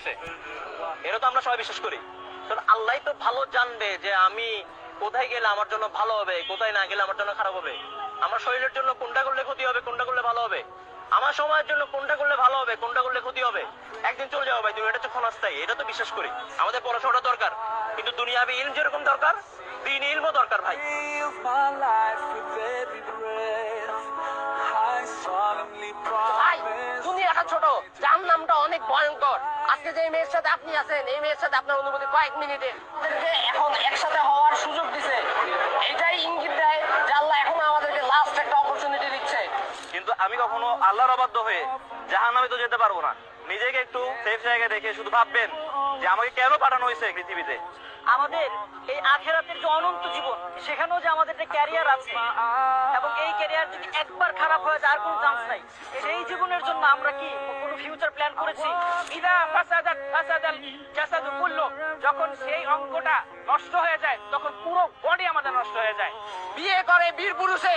পাঠাইছে, এটা তো আমরা সবাই বিশ্বাস করি। তো আল্লাহ তো ভালো জানবে যে আমি কোথায় গেলে আমার জন্য ভালো হবে, কোথায় না গেলে আমার জন্য খারাপ হবে, আমার শরীরের জন্য কোনটা করলে ক্ষতি হবে, কোনটা করলে ভালো হবে, আমার সময়ের জন্য কোনটা করলে ভালো হবে, কোনটা করলে ক্ষতি হবে। একদিন চলে যাবো ভাই, তুমি এটা তো ক্ষণস্থায়ী, এটা তো বিশ্বাস করি। আমাদের পড়াশোনাটা দরকার, কিন্তু দুনিয়াবি ইলম যেরকম দরকার, দ্বীনি ইলমও দরকার ভাই। ভাই দুনিয়াটা ছোট, জাহান্নামটা অনেক ভয়ঙ্কর। আজকে যে মেয়ের সাথে আপনি আছেন, এই মেয়ের সাথে আপনার অনুভূতি কয়েক মিনিটের। এখন একসাথে হওয়ার সুযোগ দিছে, এটাই ইঙ্গিত দেয় যে আল্লাহ এখন আমাদেরকে লাস্ট একটা অপরচুনিটি দিচ্ছে। কিন্তু আমি কখনো আল্লাহর অবাধ্য হয়ে জাহান্নামে তো যেতে পারবো না। নিজেকে একটু সেফ জায়গায় রেখে শুধু ভাববেন যে আমাকে কেন পাঠানো হয়েছে পৃথিবীতে। আমাদের এই আখেরাতের যে অনন্ত জীবন, সেখানেও যে আমাদের একটা ক্যারিয়ার আছে, এবং এই ক্যারিয়ার যদি একবার খারাপ হয়ে যায় আর কোনো চান্স নাই। সেই জীবনের জন্য আমরা কি কোনো ফিউচার প্ল্যান করেছি? ইদা ফাসাদাত ফাসাদাল জাসাদু কুল্লু, যখন সেই অঙ্গটা নষ্ট হয়ে যায় তখন পুরো বডি আমাদের নষ্ট হয়ে যায়। বিয়ে করে বীর পুরুষে